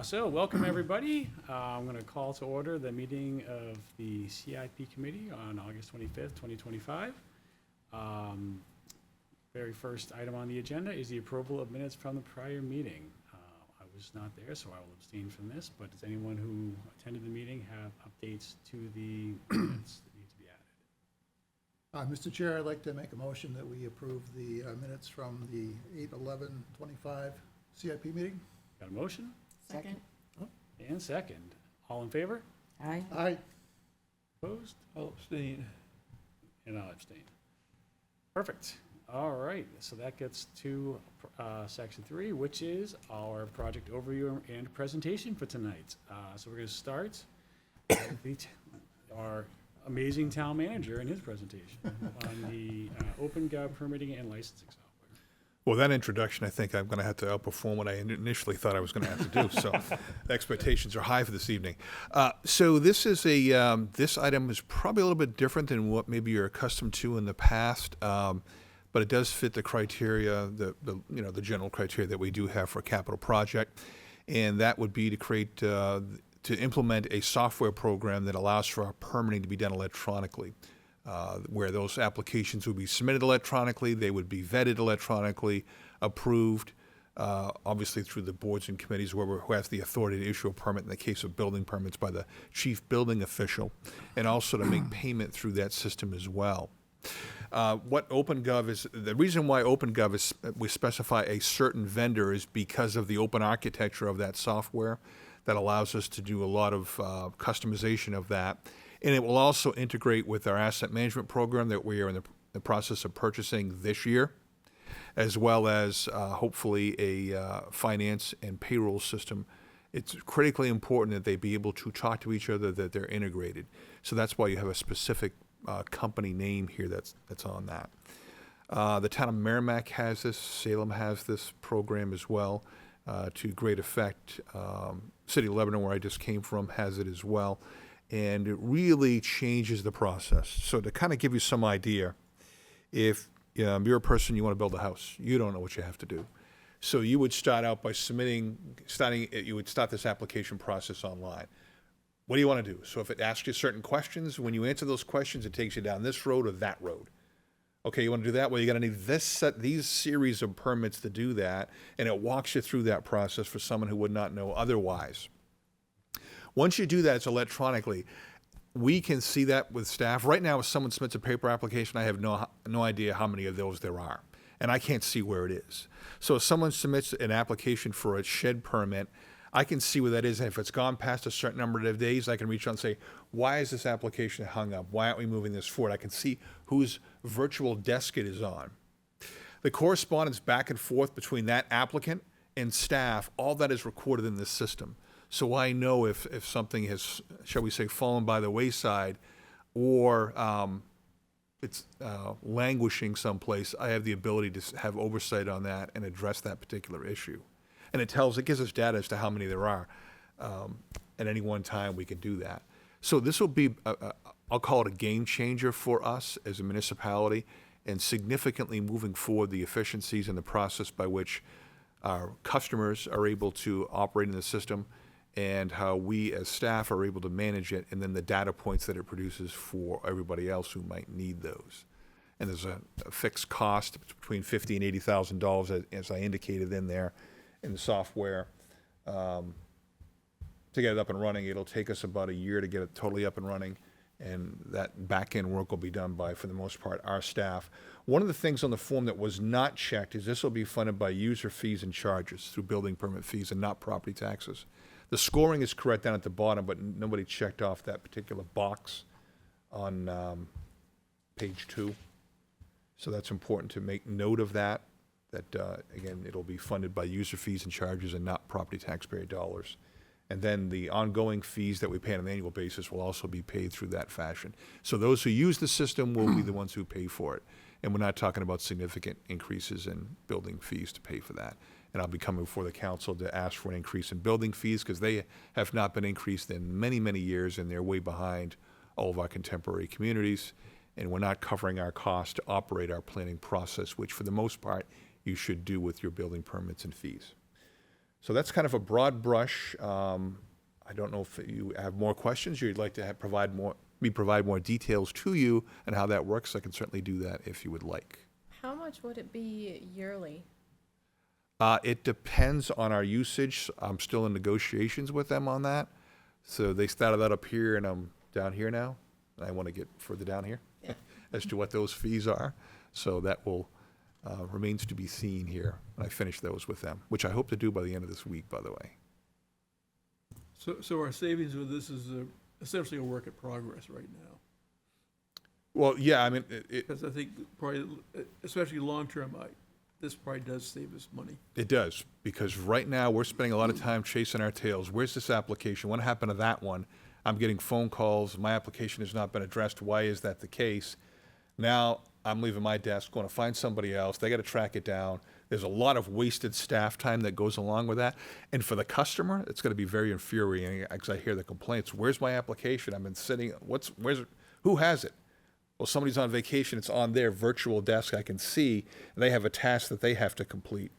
So welcome everybody. I'm going to call to order the meeting of the CIP Committee on August 25th, 2025. Very first item on the agenda is the approval of minutes from the prior meeting. I was not there, so I will abstain from this, but does anyone who attended the meeting have updates to the minutes that need to be added? Mr. Chair, I'd like to make a motion that we approve the minutes from the 8/11/25 CIP meeting. Got a motion? Second. And second. All in favor? Aye. Aye. Opposed? I'll abstain. And I'll abstain. Perfect. All right, so that gets to section 3, which is our project overview and presentation for tonight. So we're going to start with our amazing town manager and his presentation on the OpenGov permitting and licensing software. Well, that introduction, I think I'm going to have to outperform what I initially thought I was going to have to do. So expectations are high for this evening. So this is this item is probably a little bit different than what maybe you're accustomed to in the past. But it does fit the criteria, the general criteria that we do have for a capital project, and that would be to create to implement a software program that allows for our permitting to be done electronically, where those applications would be submitted electronically, they would be vetted electronically, approved, obviously through the boards and committees who has the authority to issue a permit in the case of building permits by the chief building official, and also to make payment through that system as well. What OpenGov is, the reason why OpenGov is, we specify a certain vendor is because of the open architecture of that software that allows us to do a lot of customization of that. And it will also integrate with our asset management program that we are in the process of purchasing this year, as well as hopefully a finance and payroll system. It's critically important that they be able to talk to each other, that they're integrated. So that's why you have a specific company name here that's on that. The town of Merrimack has this, Salem has this program as well, to great effect. City of Lebanon, where I just came from, has it as well. And it really changes the process. So to kind of give you some idea, if you're a person, you want to build a house, you don't know what you have to do. So you would start out by you would start this application process online. What do you want to do? So if it asks you certain questions, when you answer those questions, it takes you down this road or that road. Okay, you want to do that? Well, you're going to need these series of permits to do that, and it walks you through that process for someone who would not know otherwise. Once you do that, it's electronically. We can see that with staff. Right now, if someone submits a paper application, I have no idea how many of those there are, and I can't see where it is. So if someone submits an application for a shed permit, I can see where that is, and if it's gone past a certain number of days, I can reach out and say, why is this application hung up? Why aren't we moving this forward? I can see whose virtual desk it is on. The correspondence back and forth between that applicant and staff, all that is recorded in this system. So I know if something has, shall we say, fallen by the wayside, or it's languishing someplace, I have the ability to have oversight on that and address that particular issue. And it gives us data as to how many there are. At any one time, we can do that. So this will be, I'll call it a game changer for us as a municipality, and significantly moving forward the efficiencies and the process by which our customers are able to operate in the system, and how we as staff are able to manage it, and then the data points that it produces for everybody else who might need those. And there's a fixed cost between $50,000 and $80,000, as I indicated in there, in the software. To get it up and running, it'll take us about a year to get it totally up and running, and that back-end work will be done by, for the most part, our staff. One of the things on the form that was not checked is this will be funded by user fees and charges through building permit fees and not property taxes. The scoring is correct down at the bottom, but nobody checked off that particular box on page 2. So that's important to make note of that. Again, it'll be funded by user fees and charges and not property taxpayer dollars. And then the ongoing fees that we pay on an annual basis will also be paid through that fashion. So those who use the system will be the ones who pay for it. And we're not talking about significant increases in building fees to pay for that. And I'll be coming before the council to ask for an increase in building fees, because they have not been increased in many, many years, and they're way behind all of our contemporary communities. And we're not covering our costs to operate our planning process, which for the most part you should do with your building permits and fees. So that's kind of a broad brush. I don't know if you have more questions or you'd like to provide more details to you and how that works. I can certainly do that if you would like. How much would it be yearly? It depends on our usage. I'm still in negotiations with them on that. So they started that up here and I'm down here now. I want to get further down here Yeah. as to what those fees are. So that will remains to be seen here when I finish those with them, which I hope to do by the end of this week, by the way. So our savings with this is essentially a work in progress right now. Well, yeah, I mean, Because I think probably, especially long-term, this probably does save us money. it does, because right now we're spending a lot of time chasing our tails. Where's this application? What happened to that one? I'm getting phone calls. My application has not been addressed. Why is that the case? Now I'm leaving my desk, going to find somebody else. They got to track it down. There's a lot of wasted staff time that goes along with that. And for the customer, it's going to be very infuriating because I hear the complaints. Where's my application? I've been sitting, who has it? Well, somebody's on vacation. It's on their virtual desk. I can see, and they have a task that they have to complete.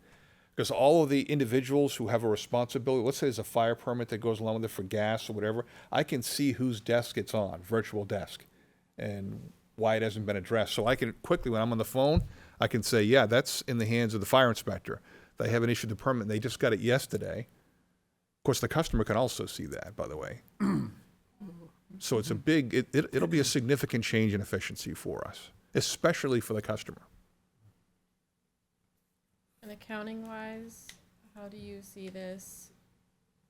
Because all of the individuals who have a responsibility, let's say there's a fire permit that goes along with it for gas or whatever, I can see whose desk it's on, virtual desk, and why it hasn't been addressed. So I can quickly, when I'm on the phone, I can say, yeah, that's in the hands of the fire inspector. They haven't issued the permit, and they just got it yesterday. Of course, the customer can also see that, by the way. So it's a big, it'll be a significant change in efficiency for us, especially for the customer. And accounting-wise, how do you see this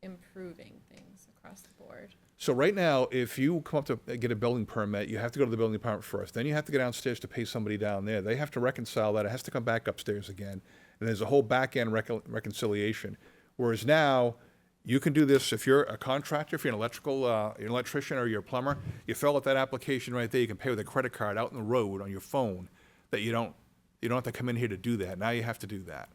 improving things across the board? So right now, if you come up to get a building permit, you have to go to the building department first. Then you have to go downstairs to pay somebody down there. They have to reconcile that. It has to come back upstairs again. And there's a whole back-end reconciliation. Whereas now, you can do this if you're a contractor, if you're an electrician or you're a plumber, you fill out that application right there. You can pay with a credit card out in the road on your phone that you don't have to come in here to do that. Now you have to do that.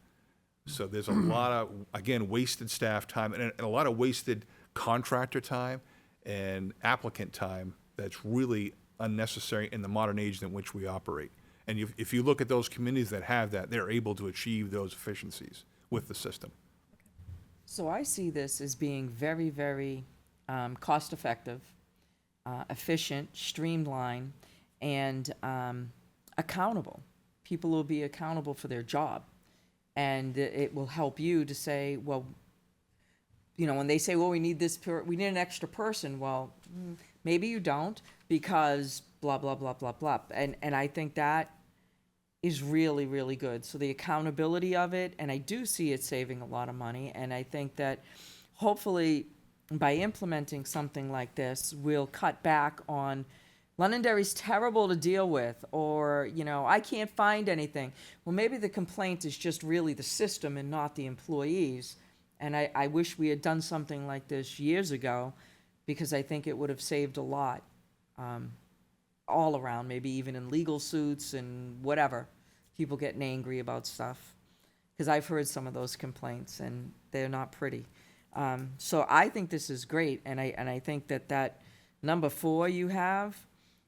So there's a lot of, again, wasted staff time and a lot of wasted contractor time and applicant time that's really unnecessary in the modern age in which we operate. And if you look at those communities that have that, they're able to achieve those efficiencies with the system. So I see this as being very, very cost-effective, efficient, streamlined, and accountable. People will be accountable for their job. And it will help you to say, well, you know, when they say, well, we need we need an extra person, well, maybe you don't because blah, blah, blah, blah, blah. And I think that is really, really good. So the accountability of it, and I do see it saving a lot of money. And I think that hopefully by implementing something like this, we'll cut back on Londonderry's terrible to deal with, or, you know, I can't find anything. Well, maybe the complaint is just really the system and not the employees. And I wish we had done something like this years ago, because I think it would have saved a lot all around, maybe even in legal suits and whatever, people getting angry about stuff. Because I've heard some of those complaints, and they're not pretty. So I think this is great, and I think that number 4 you have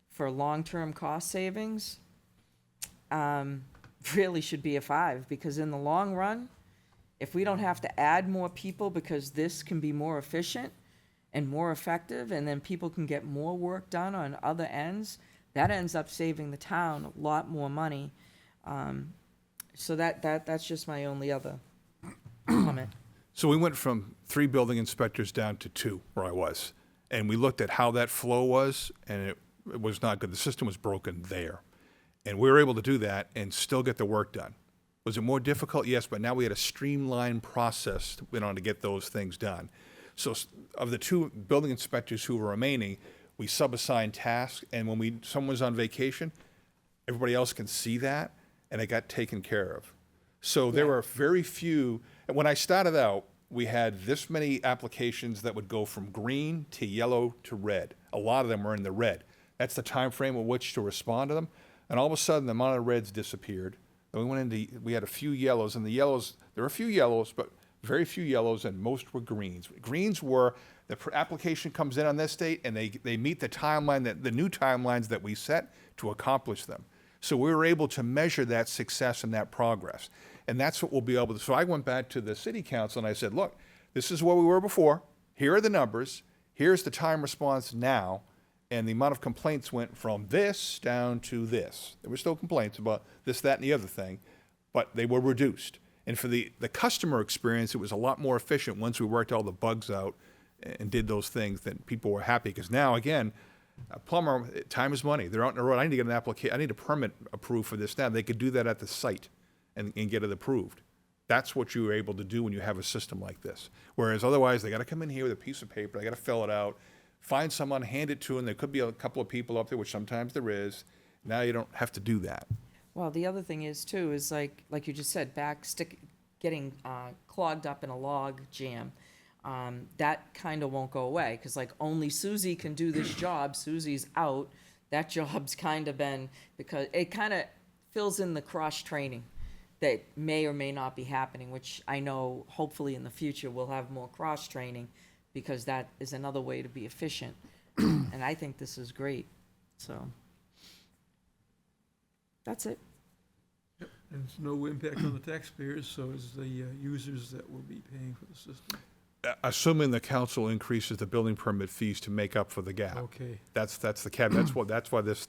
for long-term cost savings really should be a 5, because in the long run, if we don't have to add more people because this can be more efficient and more effective, and then people can get more work done on other ends, that ends up saving the town a lot more money. So that's just my only other comment. So we went from 3 building inspectors down to 2, where I was. And we looked at how that flow was, and it was not good. The system was broken there. And we were able to do that and still get the work done. Was it more difficult? Yes, but now we had a streamlined process to get those things done. So of the 2 building inspectors who were remaining, we sub-assigned tasks, and when someone was on vacation, everybody else can see that, and it got taken care of. So there were very few. When I started out, we had this many applications that would go from green to yellow to red. A lot of them were in the red. That's the time frame with which to respond to them. And all of a sudden, the amount of reds disappeared. Then we had a few yellows, and the yellows, there were a few yellows, but very few yellows, and most were greens. Greens were, the application comes in on this date, and they meet the timeline, the new timelines that we set to accomplish them. So we were able to measure that success and that progress. And that's what we'll be able to, so I went back to the city council and I said, look, this is where we were before. Here are the numbers. Here's the time response now. And the amount of complaints went from this down to this. There were still complaints about this, that, and the other thing, but they were reduced. And for the customer experience, it was a lot more efficient once we worked all the bugs out and did those things, that people were happy. Because now, again, a plumber, time is money. They're out on the road. I need to get an application. I need a permit approved for this now. They could do that at the site and get it approved. That's what you're able to do when you have a system like this. Whereas otherwise, they got to come in here with a piece of paper. They got to fill it out, find someone, hand it to them. There could be a couple of people up there, which sometimes there is. Now you don't have to do that. Well, the other thing is too, is like you just said, getting clogged up in a log jam. That kind of won't go away, because like only Susie can do this job. Susie's out. That job's kind of been, because it kind of fills in the cross training that may or may not be happening, which I know hopefully in the future we'll have more cross training, because that is another way to be efficient. And I think this is great. So that's it. And it's no impact on the taxpayers, so is the users that will be paying for the system. Assuming the council increases the building permit fees to make up for the gap. Okay. That's the caveat. That's why this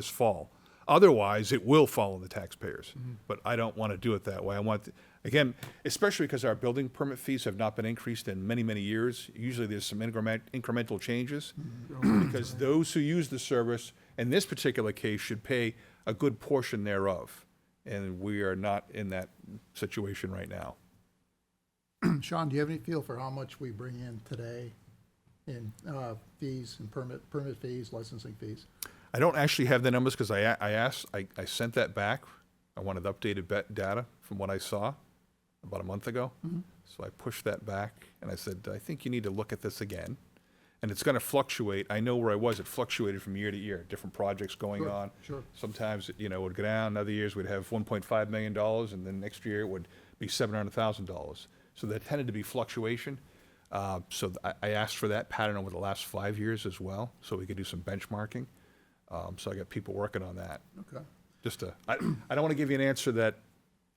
fall. Otherwise, it will fall on the taxpayers. But I don't want to do it that way. I want, again, especially because our building permit fees have not been increased in many, many years. Usually there's some incremental changes, because those who use the service, in this particular case, should pay a good portion thereof. And we are not in that situation right now. Sean, do you have any feel for how much we bring in today in fees and permit fees, licensing fees? I don't actually have the numbers, because I sent that back. I wanted updated data from what I saw about a month ago. So I pushed that back and I said, I think you need to look at this again. And it's going to fluctuate. I know where I was. It fluctuated from year to year, different projects going Sure, on. sure. Sometimes, it would go down. Other years we'd have $1.5 million, and then next year it would be $700,000. So there tended to be fluctuation. So I asked for that pattern over the last 5 years as well, so we could do some benchmarking. So I got people working on that. Okay. I don't want to give you an answer that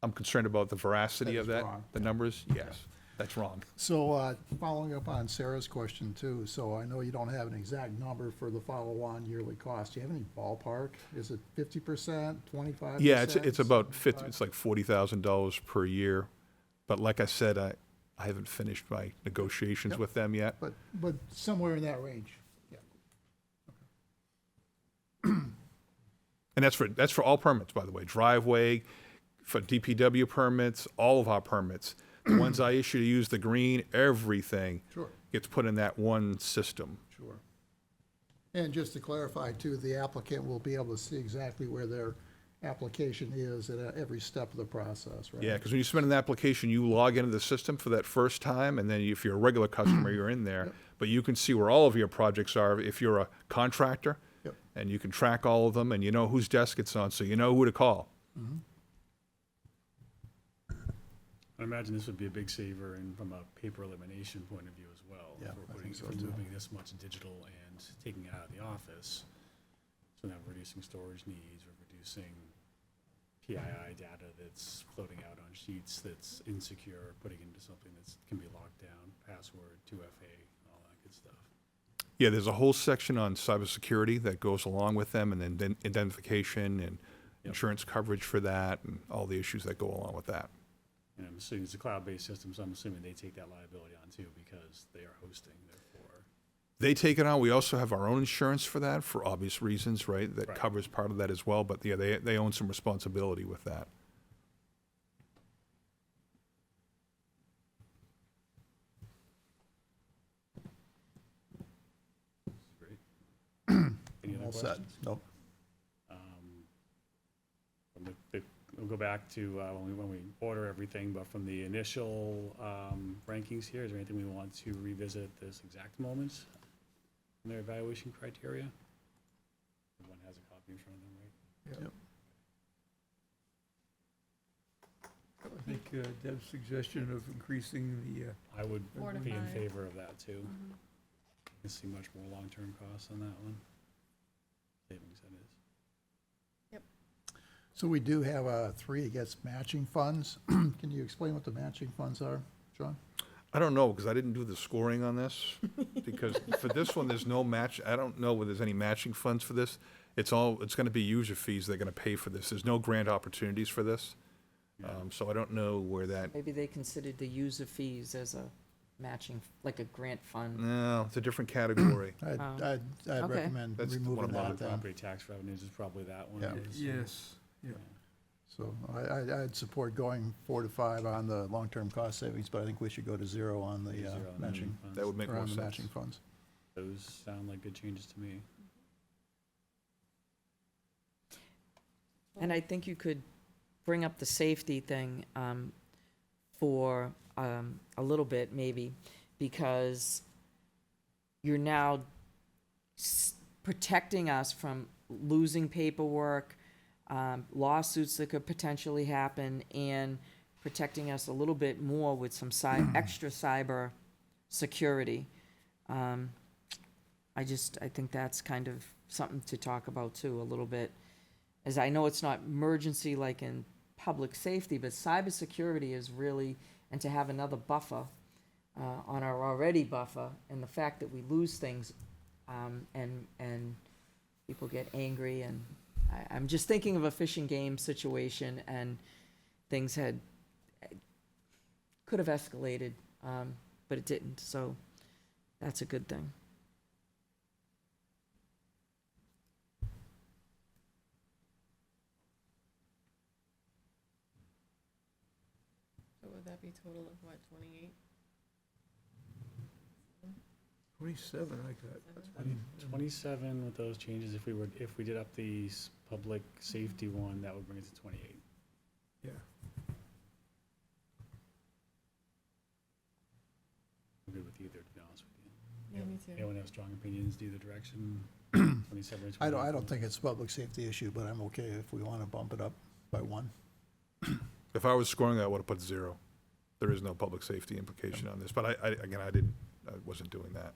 I'm concerned about the veracity That of is that, wrong. the numbers. Yes, that's wrong. So following up on Sarah's question too, so I know you don't have an exact number for the follow-on yearly cost. Do you have any ballpark? Is it 50%, 25%? Yeah, it's about 50, it's like $40,000 per year. But like I said, I haven't finished my negotiations Yep. with them yet. But somewhere in that range. Yeah. And that's for all permits, by the way, driveway, for DPW permits, all of our permits. The ones I issue to use the green, everything Sure. gets put in that one system. Sure. And just to clarify too, the applicant will be able to see exactly where their application is at every step of the process, right? Yeah, because when you submit an application, you log into the system for that first time, and then if you're a regular customer, you're in there. Yep. But you can see where all of your projects are if you're a contractor, Yep. and you can track all of them, and you know whose desk it's on, so you know who to call. I imagine this would be a big saver and from a paper elimination point of view as well. Yeah, If we're I think so, if we're too. moving this much digital and taking it out of the office. So now we're reducing storage needs, we're reducing PII data that's floating out on sheets that's insecure, putting into something that can be locked down, password, 2FA, all that good stuff. Yeah, there's a whole section on cybersecurity that goes along with them, and then identification and Yep. insurance coverage for that, and all the issues that go along with that. And I'm assuming it's a cloud-based system, so I'm assuming they take that liability on too, because they are hosting, therefore. They take it on. We also have our own insurance for that, for obvious reasons, right? That Right. covers part of that as well, but yeah, they own some responsibility with that. Great. Any other All set. questions? Nope. We'll go back to when we order everything, but from the initial rankings here, is there anything we want to revisit this exact moment in their evaluation criteria? Everyone has a copy in front of them, right? Yep. I think Deb's suggestion of increasing the, I would 4 to be in 5. favor of that too. I see much more long-term costs on that one. Savings, that is. So we do have 3 that gets matching funds. Can you explain what the matching funds are, John? I don't know, because I didn't do the scoring on this, because for this one, there's no match, I don't know whether there's any matching funds for this. It's gonna be user fees they're gonna pay for this. There's no grant opportunities for this. So I don't know where that, Maybe they considered the user fees as a matching, like a grant fund. no, it's a different category. I'd Okay. recommend That's one removing of my that Other then. property tax revenues is probably that one. Yeah. is. Yes, yeah. So I'd support going 4 to 5 on the long-term cost savings, but I think we should go to 0 on the Zero on the matching, funds. That would make or more on the sense. matching funds. Those sound like good changes to me. And I think you could bring up the safety thing for a little bit, maybe, because you're now protecting us from losing paperwork, lawsuits that could potentially happen, and protecting us a little bit more with some extra cyber security. I think that's kind of something to talk about too, a little bit. As I know it's not emergency like in public safety, but cybersecurity is really, and to have another buffer on our already buffer, and the fact that we lose things and people get angry, and I'm just thinking of a fishing game situation, and things could have escalated, but it didn't, so that's a good thing. So would that be total of what, 28? 27 I got. Seven? 27 with those changes, if we did up the public safety one, that would bring it to 28. Yeah. I'm good with either, to be honest with you. Yeah, me too. Anyone have strong opinions to either direction? 27 or 28? I don't think it's a public safety issue, but I'm okay if we want to bump it up by 1. If I was scoring, I would have put 0. There is no public safety implication on this, but I wasn't doing that.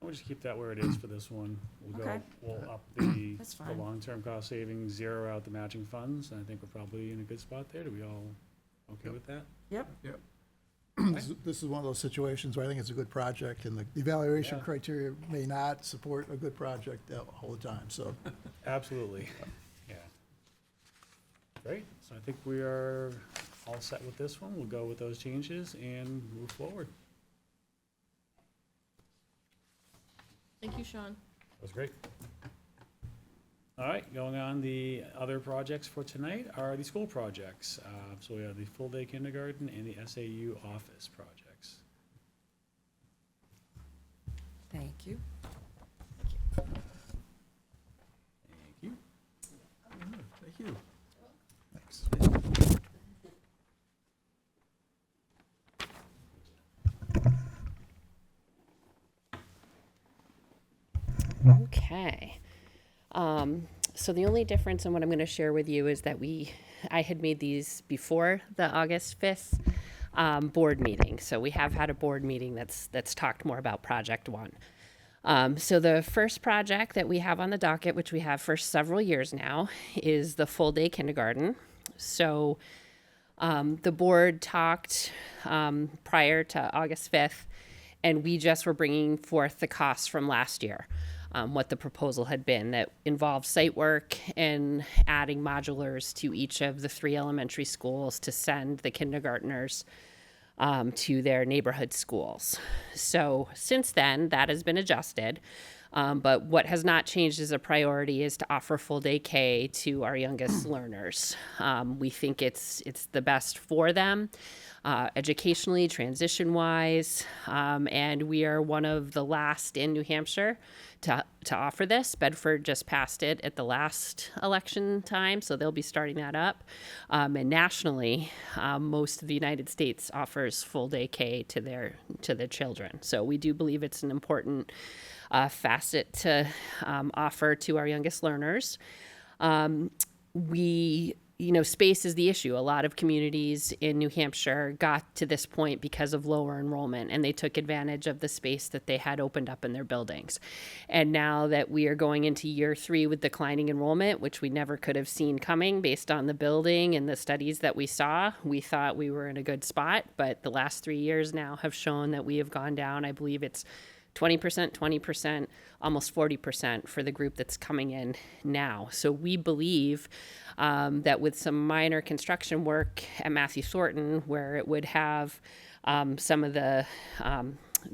We'll just keep that where it is for this one. Okay. We'll up the That's the fine. long-term cost savings, 0 out the matching funds, and I think we're probably in a good spot there. Do we all okay with that? Yep. This is one of those situations where I think it's a good project, and the evaluation Yeah. criteria may not support a good project all the time, so. Absolutely, yeah. Great, so I think we are all set with this one. We'll go with those changes and move forward. Thank you, Sean. That was great. All right, going on, the other projects for tonight are the school projects. So we have the full-day kindergarten and the SAU office projects. Thank you. Thank you. Thank you. Thanks. Okay. So the only difference in what I'm going to share with you is that I had made these before the August 5th board meeting. So we have had a board meeting that's talked more about Project One. So the first project that we have on the docket, which we have for several years now, is the full day kindergarten. So the board talked prior to August 5th, and we just were bringing forth the costs from last year. What the proposal had been that involved site work and adding modulars to each of the 3 elementary schools to send the kindergartners to their neighborhood schools. So since then, that has been adjusted. But what has not changed as a priority is to offer full day K to our youngest learners. We think it's the best for them, educationally, transition-wise, and we are one of the last in New Hampshire to offer this. Bedford just passed it at the last election time, so they'll be starting that up. And nationally, most of the United States offers full day K to their children. So we do believe it's an important facet to offer to our youngest learners. We space is the issue. A lot of communities in New Hampshire got to this point because of lower enrollment, and they took advantage of the space that they had opened up in their buildings. And now that we are going into year 3 with declining enrollment, which we never could have seen coming based on the building and the studies that we saw, we thought we were in a good spot. But the last 3 years now have shown that we have gone down. I believe it's 20%, almost 40% for the group that's coming in now. So we believe that with some minor construction work at Matthew Thornton, where it would have some of the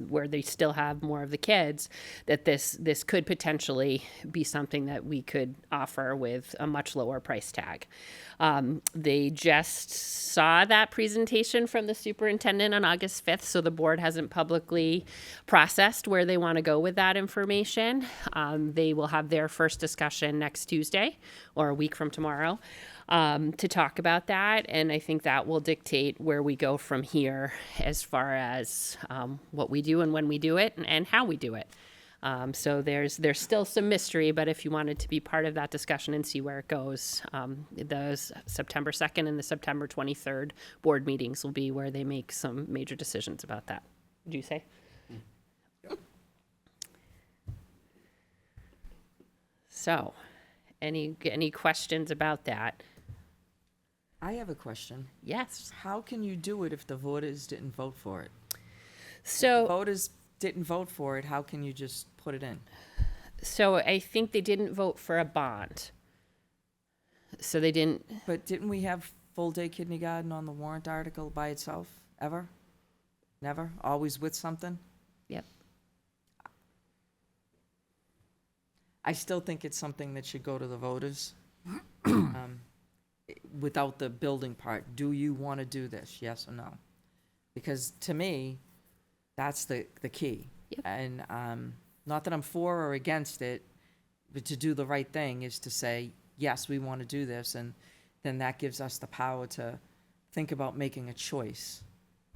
where they still have more of the kids, that this could potentially be something that we could offer with a much lower price tag. They just saw that presentation from the superintendent on August 5th, so the board hasn't publicly processed where they want to go with that information. They will have their first discussion next Tuesday, or a week from tomorrow, to talk about that, and I think that will dictate where we go from here as far as what we do and when we do it and how we do it. So there's still some mystery, but if you wanted to be part of that discussion and see where it goes, those September 2nd and the September 23rd board meetings will be where they make some major decisions about that. Would you say? So, any questions about that? I have a question. Yes. How can you do it if the voters didn't vote for it? So, Voters didn't vote for it, how can you just put it in? So I think they didn't vote for a bond. So they didn't. But didn't we have full-day kindergarten on the warrant article by itself, ever? Never? Always with something? Yep. I still think it's something that should go to the voters. Without the building part, do you want to do this, yes or no? Because to me, that's the key. Yep. And not that I'm for or against it, but to do the right thing is to say, yes, we want to do this, and then that gives us the power to think about making a choice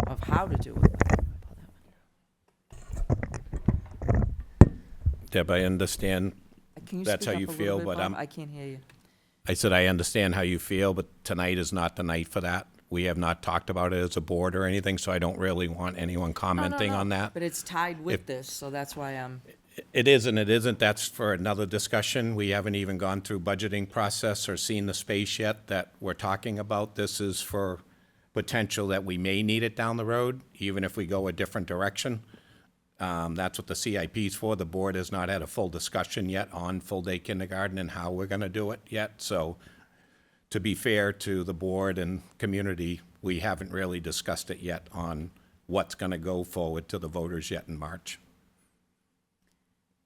of how to do it. Deb, I understand. Can you That's speak how up you a little feel, bit, but Bob? I can't hear you. I said I understand how you feel, but tonight is not the night for that. We have not talked about it as a board or anything, so I don't really want anyone commenting on that. But it's tied with this, so that's why I'm, It is and it isn't. That's for another discussion. We haven't even gone through budgeting process or seen the space yet that we're talking about. This is for potential that we may need it down the road, even if we go a different direction. That's what the CIP is for. The board has not had a full discussion yet on full-day kindergarten and how we're going to do it yet. So to be fair to the board and community, we haven't really discussed it yet on what's going to go forward to the voters yet in March.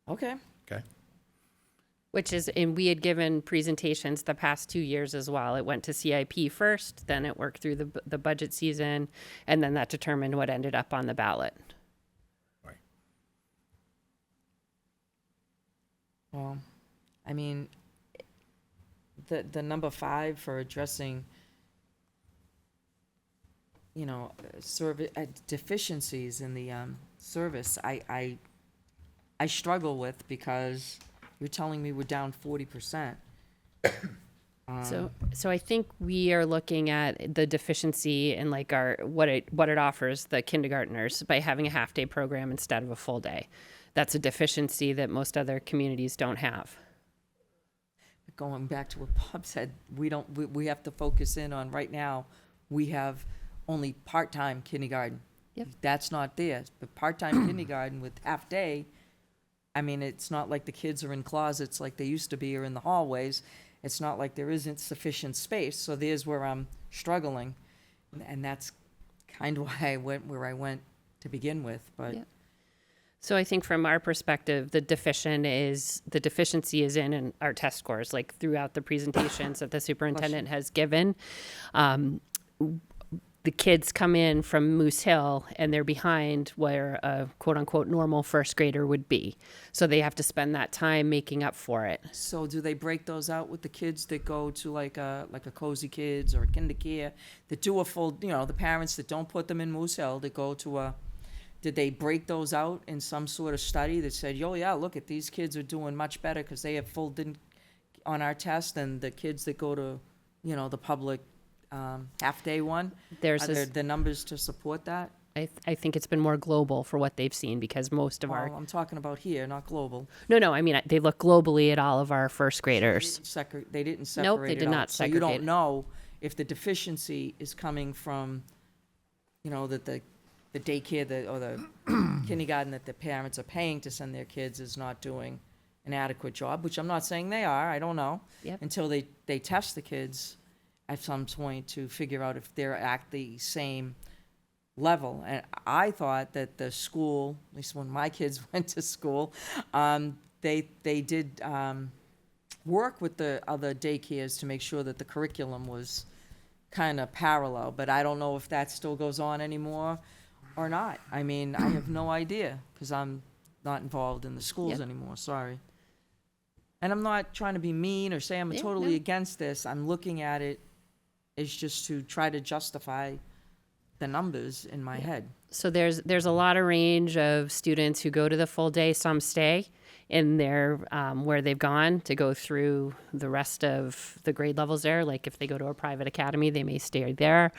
okay. Okay? Which is, and we had given presentations the past 2 years as well. It went to CIP first, then it worked through the budget season, and then that determined what ended up on the ballot. Right. Well, I mean, the number 5 for addressing, deficiencies in the service, I struggle with, because you're telling me we're down 40%. So I think we are looking at the deficiency in like what it offers the kindergartners by having a half-day program instead of a full day. That's a deficiency that most other communities don't have. Going back to what Bob said, we have to focus in on, right now, we have only part-time kindergarten. Yep. That's not there, but part-time kindergarten with half-day, I mean, it's not like the kids are in closets like they used to be, or in the hallways. It's not like there isn't sufficient space, so there's where I'm struggling. And that's kind of why I went where I went to begin with, but. Yep. So I think from our perspective, the deficiency is in our test scores, like throughout the presentations that the superintendent has given. The kids come in from Moose Hill and they're behind where a quote unquote normal first grader would be. So they have to spend that time making up for it. So do they break those out with the kids that go to like a Cozy Kids or a Kinder Care, that do a full, the parents that don't put them in Moose Hill, that go to did they break those out in some sort of study that said, oh yeah, look at these kids are doing much better because they have on our test than the kids that go to the public half-day one? There's Are there this, the numbers to support that? I think it's been more global for what they've seen because most of our, Well, I'm talking about here, not global. no, I mean, they look globally at all of our first graders. They didn't separate Nope, they it did out. not So you segregate don't it. know if the deficiency is coming from, that the daycare or the kindergarten that the parents are paying to send their kids is not doing an adequate job, which I'm not saying they are, I don't know. Yep. Until they test the kids at some point to figure out if they're at the same level. And I thought that the school, at least when my kids went to school, they did work with the other daycares to make sure that the curriculum was kind of parallel, but I don't know if that still goes on anymore or not. I mean, I have no idea, because I'm not involved in the schools Yep. anymore, sorry. And I'm not trying to be mean or say I'm Yeah, totally no. against this. I'm looking at it as just to try to justify the numbers in my head. So there's a lot of range of students who go to the full day, some stay in their where they've gone to go through the rest of the grade levels there. Like if they go to a private academy, they may stay there.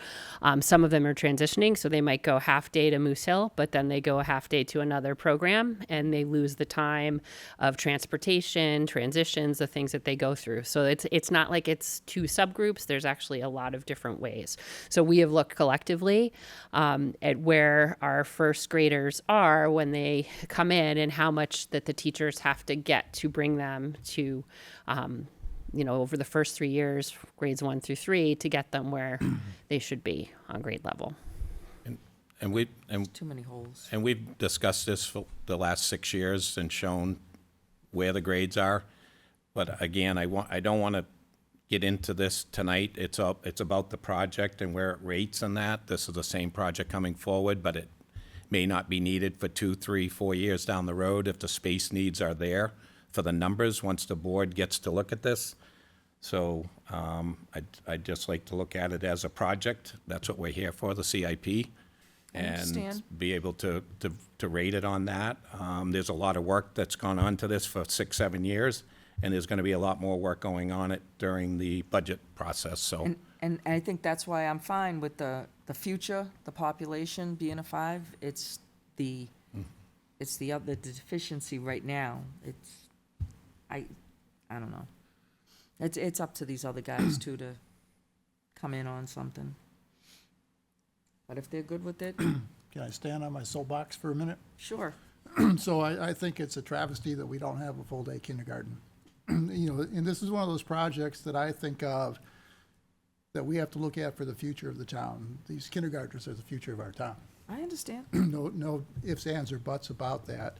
Some of them are transitioning, so they might go half day to Moose Hill, but then they go a half day to another program, and they lose the time of transportation, transitions, the things that they go through. So it's not like it's two subgroups. There's actually a lot of different ways. So we have looked collectively at where our first graders are when they come in and how much that the teachers have to get to bring them to, over the first 3 years, grades 1 through 3, to get them where they should be on grade level. Too many holes. And we've discussed this for the last 6 years and shown where the grades are. But again, I don't want to get into this tonight. It's about the project and where it rates and that. This is the same project coming forward, but it may not be needed for 2, 3, 4 years down the road if the space needs are there for the numbers once the board gets to look at this. So I'd just like to look at it as a project. That's what we're here for, the CIP. And understand. be able to rate it on that. There's a lot of work that's gone on to this for 6, 7 years, and there's going to be a lot more work going on it during the budget process, so. And I think that's why I'm fine with the future, the population being a 5. It's the other deficiency right now. I don't know. It's up to these other guys too to come in on something. But if they're good with it, Can I stand on my soapbox for a minute? sure. So I think it's a travesty that we don't have a full-day kindergarten. And this is one of those projects that I think of that we have to look at for the future of the town. These kindergartners are the future of our town. I understand. No ifs, ands, or buts about that.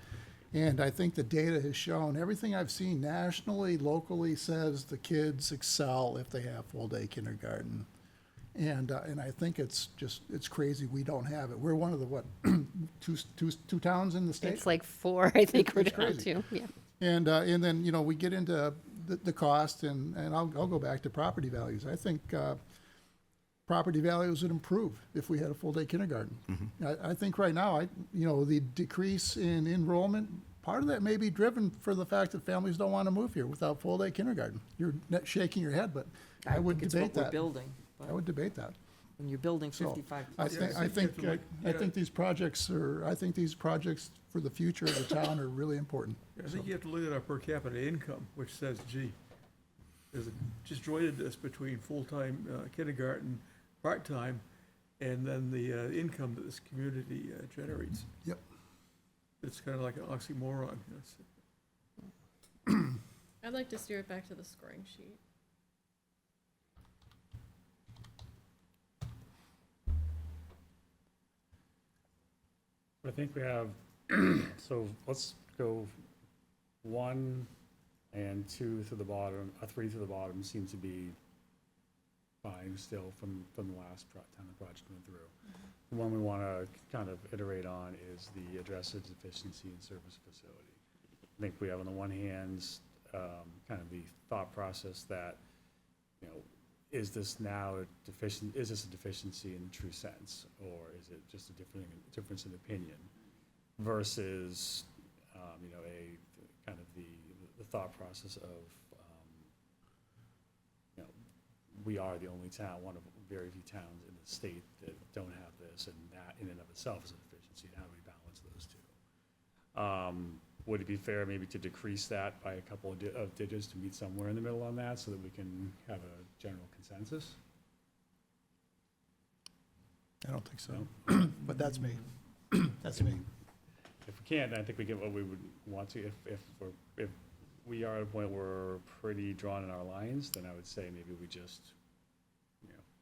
And I think the data has shown, everything I've seen nationally, locally, says the kids excel if they have full-day kindergarten. And I think it's crazy we don't have it. We're one of the, two towns in the state? It's like 4, I think we're It's down crazy. to. Yeah. And then, we get into the cost, and I'll go back to property values. I think property values would improve if we had a full-day kindergarten. I think right now, the decrease in enrollment, part of that may be driven for the fact that families don't want to move here without full-day kindergarten. You're shaking your head, but I would think it's debate what we're that. building. I would debate that. When you're building So, 55. I Yeah, think, I think you have to I think these projects for the future of the town are really important. I think you have to look at our per capita income, which says, gee, there's a disjointedness between full-time kindergarten, part-time, and then the income that this community generates. Yep. It's kind of like an oxymoron. I'd like to steer it back to the scoring sheet. I think we have, so let's go 1 and 2 to the bottom, 3 to the bottom seems to be fine still from the last time the project went through. The one we want to kind of iterate on is the address of deficiency and service facility. I think we have on the one hand, kind of the thought process that, is this now is this a deficiency in the true sense, or is it just a difference in opinion versus, a kind of the thought process of, we are the only town, one of very few towns in the state that don't have this, and that in and of itself is a deficiency. How do we balance those two? Would it be fair maybe to decrease that by a couple of digits to meet somewhere in the middle on that so that we can have a general consensus? I don't think so, No? but that's me. That's me. If we can't, then I think we get what we would want to. If we are at a point where we're pretty drawn in our lines, then I would say maybe we just,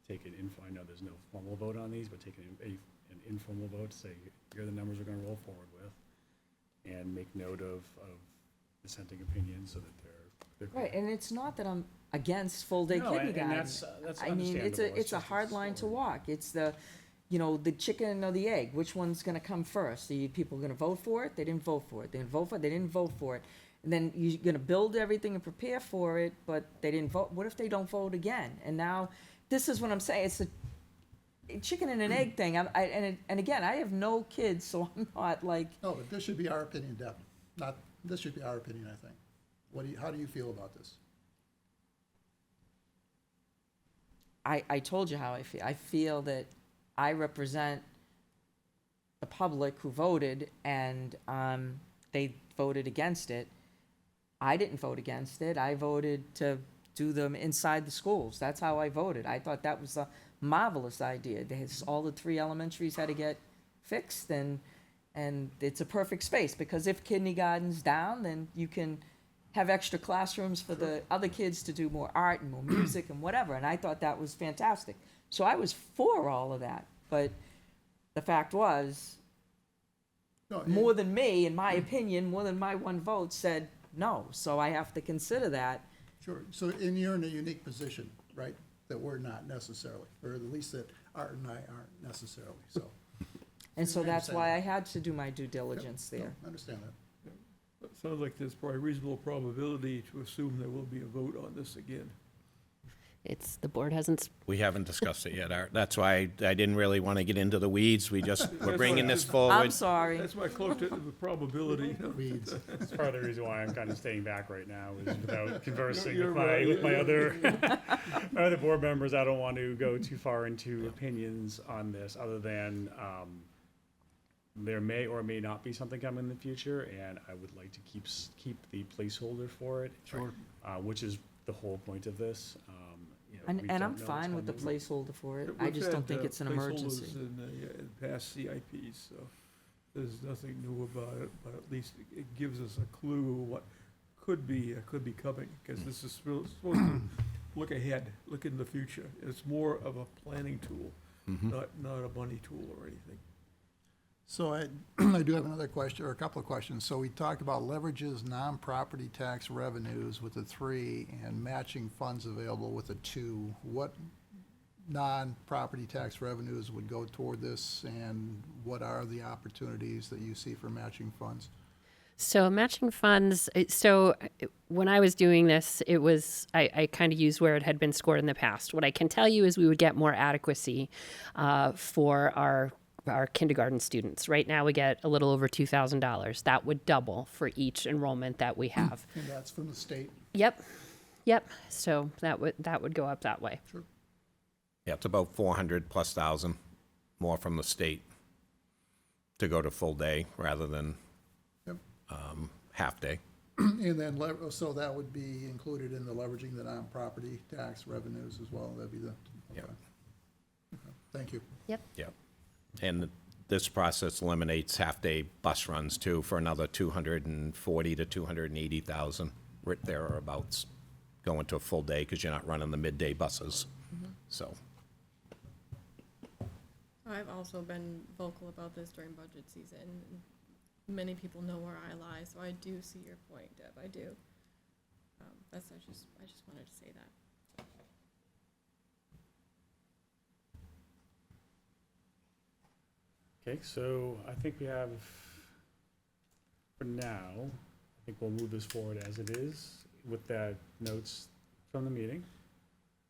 take an info. I know there's no formal vote on these, but take an informal vote to say, here are the numbers we're gonna roll forward with, and make note of dissenting opinions so that they're. Right, and it's not that I'm against full-day No, and kindergarten. that's I mean, it's a just hard line to story. walk. It's the chicken or the egg, which one's gonna come first? Are you people gonna vote for it? They didn't vote for it. They didn't vote for it, they didn't vote for it. And then you're gonna build everything and prepare for it, but they didn't vote. What if they don't vote again? And now, this is what I'm saying, it's a chicken and an egg thing. And again, I have no kids, so I'm not like, No, but this should be our opinion, Deb, this should be our opinion, I think. How do you feel about this? I told you how I feel. I feel that I represent the public who voted, and they voted against it. I didn't vote against it. I voted to do them inside the schools. That's how I voted. I thought that was a marvelous idea. All the 3 elementaries had to get fixed, and it's a perfect space, because if kindergarten's down, then you can have extra classrooms for the other kids to do more art and more music and whatever, and I thought that was fantastic. So I was for all of that, but the fact was, No, more than me, in my opinion, more than my one vote said no, so I have to consider that. Sure, so you're in a unique position, right, that we're not necessarily, or at least that Art and I aren't necessarily, so. And so I that's understand why that. I had to do my due diligence No, there. I understand that. It sounds like there's probably reasonable probability to assume there will be a vote on this again. The board hasn't, We haven't discussed it yet, Art. That's why I didn't really want to get into the weeds. We're bringing this I'm forward. sorry. That's why I cloaked it with the probability. Weeds. That's part of the reason why I'm kind of staying back right now, is without conversing You're with my, right. with my other, my other board members. I don't want to go too far into opinions on this, other than, there may or may not be something coming in the future, and I would like to keep the placeholder for it. Sure. Which is the whole point of this. We And don't I'm know fine with the what's coming. placeholder for it. I We've just don't had, think it's an placeholders emergency. in past CIPs, so there's nothing new about it, but at least it gives us a clue what could be coming, because this is supposed to look ahead, look in the future. It's more of a planning tool, not a money tool or anything. So I do have another question, or a couple of questions. So we talked about leverages non-property tax revenues with the 3 and matching funds available with the 2. What non-property tax revenues would go toward this, and what are the opportunities that you see for matching funds? so matching funds, when I was doing this, I kind of used where it had been scored in the past. What I can tell you is we would get more adequacy for our kindergarten students. Right now we get a little over $2,000. That would double for each enrollment that we have. And that's from the state? Yep. So that would go up that way. Sure. Yeah, it's about 400,000+ more from the state to go to full day rather than Yep. half day. And then, so that would be included in the leveraging the non-property tax revenues as well? That'd be the, Yep. okay. Okay. Thank you. Yeah. And this process eliminates half-day bus runs too for another 240 to 280,000, right thereabouts, going to a full day because you're not running the midday buses. So, I've also been vocal about this during budget season. Many people know where I lie, so I do see your point, Deb, I do. I just wanted to say that. Okay, so I think we have, for now, I think we'll move this forward as it is with that notes from the meeting.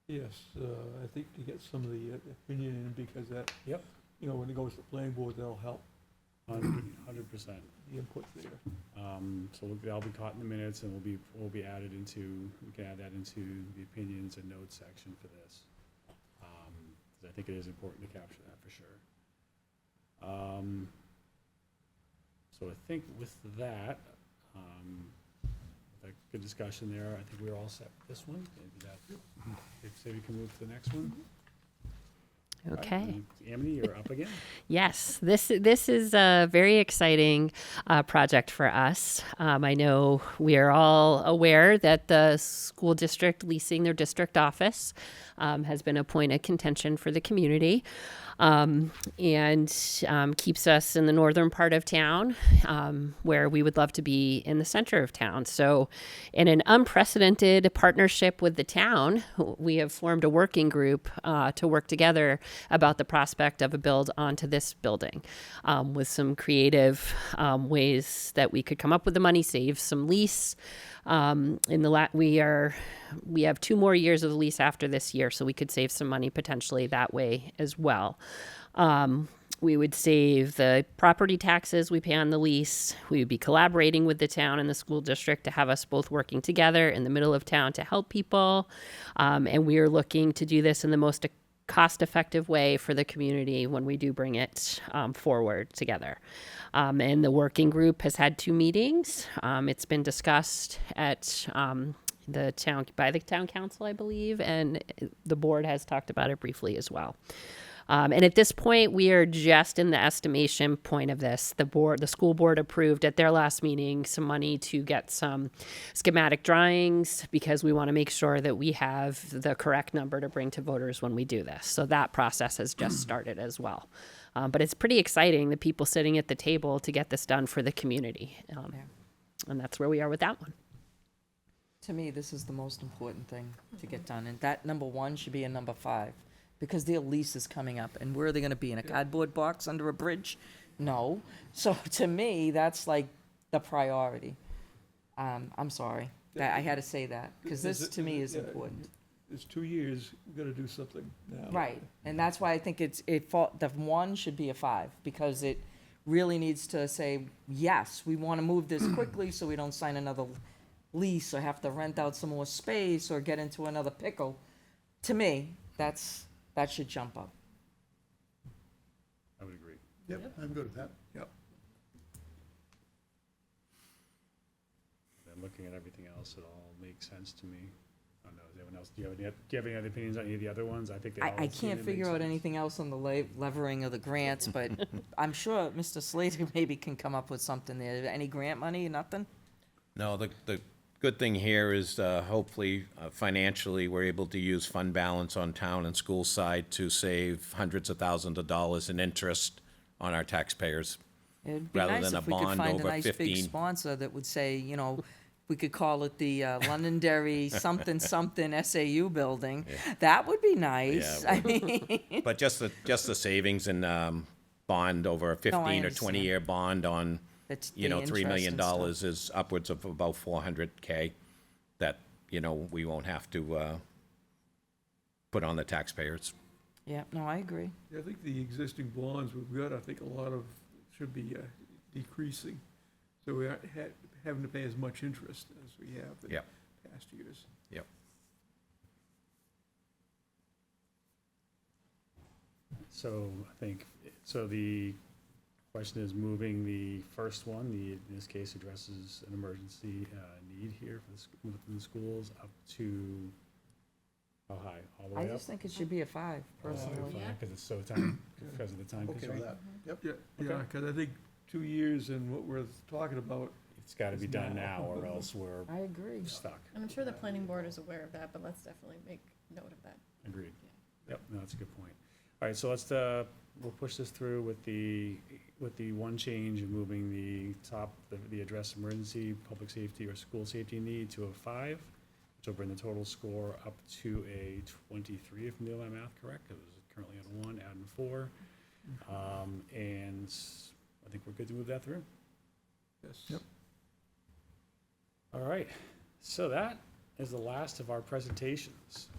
Yes, I think to get some of the opinion in, because that, Yep. when it goes to the planning board, that'll help 100%. the input there. So that'll be caught in the minutes and will be added into, we can add that into the opinions and notes section for this. 'Cause I think it is important to capture that for sure. So I think with that, a good discussion there. I think we're all set with this one. Say we can move to the next one. All right, Okay. and Amity, you're up again. Yes, this is a very exciting project for us. I know we are all aware that the school district leasing their district office has been a point of contention for the community, and keeps us in the northern part of town, where we would love to be in the center of town. So, in an unprecedented partnership with the town, we have formed a working group to work together about the prospect of a build onto this building, with some creative ways that we could come up with the money, save some lease. We have 2 more years of the lease after this year, so we could save some money potentially that way as well. We would save the property taxes we pay on the lease. We would be collaborating with the town and the school district to have us both working together in the middle of town to help people. And we are looking to do this in the most cost-effective way for the community when we do bring it forward together. And the working group has had 2 meetings. It's been discussed at by the town council, I believe, and the board has talked about it briefly as well. And at this point, we are just in the estimation point of this. The school board approved at their last meeting some money to get some schematic drawings because we want to make sure that we have the correct number to bring to voters when we do this. So that process has just started as well. But it's pretty exciting, the people sitting at the table to get this done for the community. And that's where we are with that one. To me, this is the most important thing to get done, and that number 1 should be a number 5, because their lease is coming up, and where are they gonna be, in a cardboard box under a bridge? No. So to me, that's like the priority. I'm sorry, I had to say that, because this, to me, is important. It's 2 years, we've got to do something now. Right, and that's why I think the 1 should be a 5, because it really needs to say, yes, we wanna move this quickly so we don't sign another lease or have to rent out some more space or get into another pickle. To me, that should jump up. I would agree. Yep, I'm good with that. Yep. And looking at everything else, it all makes sense to me. I don't know, does anyone else, do you have any other opinions on any of the other ones? I think they all I seem can't to make figure out sense. anything else on the levering of the grants, but I'm sure Mr. Slater maybe can come up with something there. Any grant money, nothing? No, the good thing here is hopefully financially, we're able to use fund balance on town and school side to save hundreds of thousands of dollars in interest on our taxpayers. It'd be Rather nice than a if we could bond find a over nice big 15. sponsor that would say, you know, we could call it the Londonderry something SAU building. That would be nice. Yeah, I mean, But just the savings and bond over a 15 or understand. 20-year bond on, it's you know, the $3 million interest and stuff. is upwards of about $400K that, you know, we won't have to put on the taxpayers. Yeah, no, I agree. Yeah, I think the existing bonds we've got, I think a lot of should be decreasing. So we aren't having to pay as much interest as we have in Yep. past years. Yep. So I think, so the question is moving the first one, in this case addresses an emergency need here for within the schools, up to, how high? All the I way up? just think it should be a 5, personally. Because it's so time, because of the time Okay with constraint. that. Yep. Yeah, yeah, because I think 2 years and what we're talking about, It's gotta be It's done now. now, or else we're I agree. stuck. And I'm sure the planning board is aware of that, but let's definitely make note of that. Agreed. Yep, no, that's a good point. All right, so we'll push this through with the one change of moving the address emergency, public safety, or school safety need to a 5, which will bring the total score up to a 23, if I'm doing my math correct. It was currently at a 1, adding 4. And I think we're good to move that through. yes. Yep. All right, so that is the last of our presentations,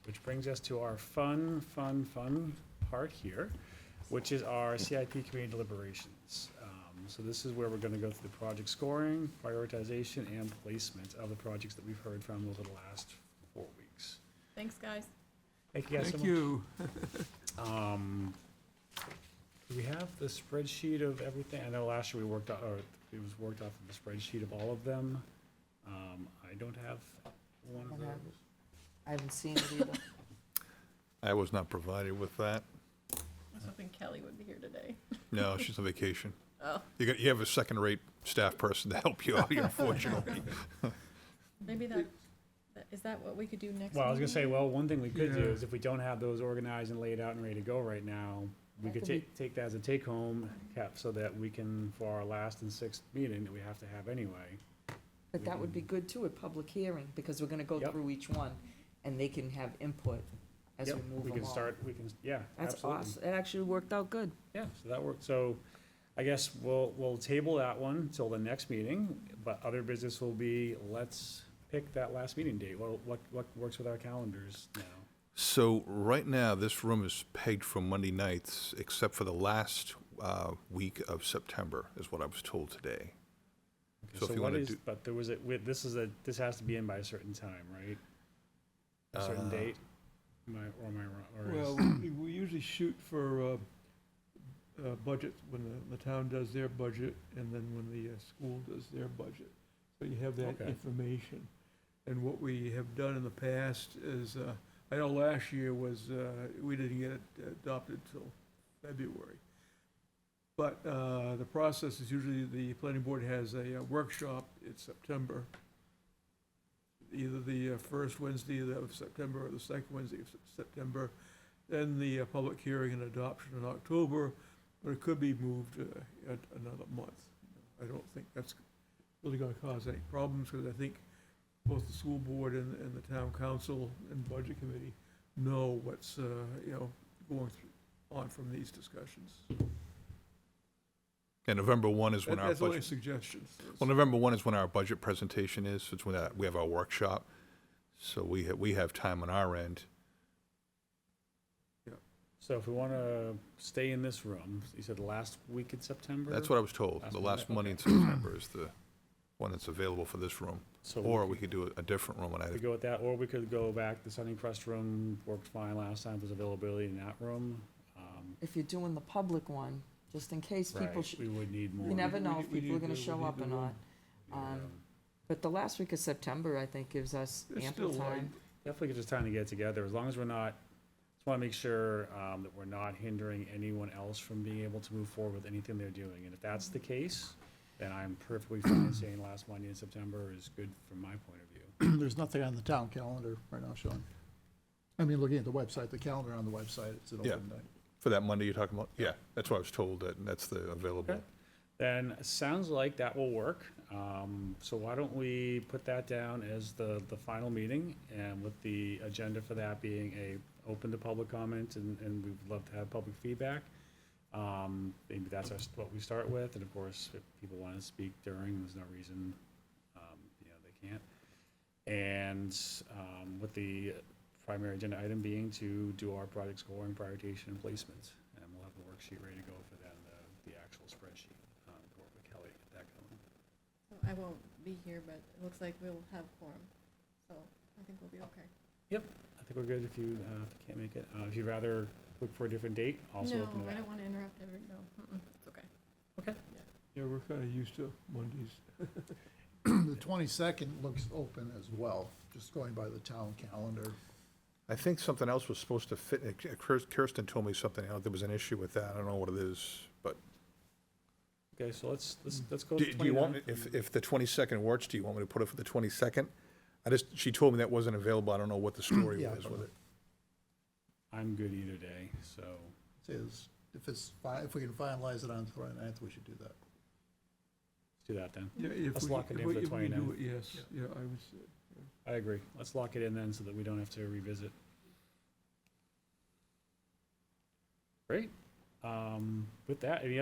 which brings us to our fun part here, which is our CIP committee deliberations. So this is where we're gonna go through the project scoring, prioritization, and placement of the projects that we've heard from over the last 4 weeks. Thanks, guys. Thank you guys so Thank much. you. Do we have the spreadsheet of everything? I know last year we worked out, or it was worked off of the spreadsheet of all of them. I don't have one of Don't have those. I haven't seen it either. I was not provided with that. I was hoping Kelly would be here today. No, she's on vacation. Oh, You have a second-rate staff person to help you out here, unfortunately. maybe is that what we could do next? Well, I was gonna say, meeting? well, one thing we could do Yeah. is if we don't have those organized and laid out and ready to go right now, we That could could be- take that as a take-home cap so that we can, for our last and sixth meeting that we have to have anyway. But that would be good too, a public hearing, because we're gonna go Yep. through each one, and they can have input as we Yep, move we can along. start, yeah, That's absolutely. awesome. It actually worked out good. Yeah, so that worked. So I guess we'll table that one till the next meeting, but other business will be, let's pick that last meeting date. What works with our calendars now? So right now, this room is pegged for Monday nights, except for the last week of September, is what I was told today. Okay, So if you what wanna is, do- but there was this has to be in by a certain time, right? A certain date? Am I wrong? Or is- Well, we usually shoot for budget when the town does their budget and then when the school does their budget. So you have that Okay. information. And what we have done in the past is, I know last year was, we didn't get it adopted till February. But the process is usually the planning board has a workshop in September, either the first Wednesday of September or the second Wednesday of September, then the public hearing and adoption in October, but it could be moved another month. I don't think that's really gonna cause any problems, because I think both the school board and the town council and budget committee know what's, going on from these discussions. And November 1 is when our That's only a budget, suggestion. well, November 1 is when our budget presentation is. It's when we have our workshop. So we have time on our end. So if we want to stay in this room, you said the last week in September? That's what I was told. Last The Monday, last Monday in okay. September is the one that's available for this room. So Or we could do a different room, and we could go with that, or we could go back, the Sunny Crest room worked fine last time, there's availability in that room. If you're doing the public one, just in case people, Right, we would need more. you never know We if need people are gonna the- show we need up the or room. not. Yeah. But the last week of September, I think, gives us It's ample still time. Definitely gives us time to get together, as long as we're not, just want to make sure that we're not hindering anyone else from being able to move forward with anything they're doing. And if that's the case, then I'm perfectly fine saying last Monday in September is good from my point of view. There's nothing on the town calendar right now showing. I mean, looking at the website, the calendar on the website, it's an Yeah. open night. for that Monday you're talking about? Yeah, that's what I was told, that's the available. Okay. Then it sounds like that will work. So why don't we put that down as the final meeting, and with the agenda for that being open to public comment, and we'd love to have public feedback. Maybe that's what we start with, and of course, if people want to speak during, there's no reason, they can't. And with the primary agenda item being to do our project scoring, prioritization, and placement. And we'll have the worksheet ready to go for then, the actual spreadsheet, work with Kelly, get that going. So I won't be here, but it looks like we'll have quorum, so I think we'll be okay. I think we're good if you can't make it. If you'd rather look for a different date, also No, open to I that. don't want to interrupt no, it's okay. Okay. Yeah, we're kind of used to Mondays. The 22nd looks open as well, just going by the town calendar. I think something else was supposed to fit, Kirsten told me something, there was an issue with that, I don't know what it is, but. Okay, so let's go to Do you want, 29th. if the 22nd works, do you want me to put it for the 22nd? She told me that wasn't available, I don't know what the story Yeah, was with it. I'm good either day, so. Says, if we can finalize it on the 29th, we should do that. Let's do that then. Yeah, if Let's we- lock it if in we- for the if we do 29th. it, yes, yeah, I would say. I agree. Let's lock it in then so that we don't have to revisit. Great. With that, any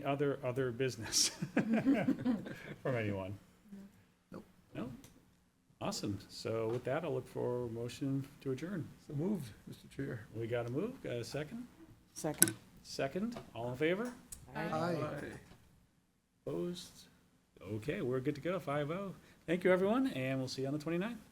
other business from anyone? Nope. No? Awesome. So with that, I'll look for a motion to adjourn. So moved, Mr. Chair. We got a move, got a second? Second. Second, all in favor? Aye. Aye. Opposed? Okay, we're good to go, 5-0. Thank you, everyone, and we'll see you on the 29th.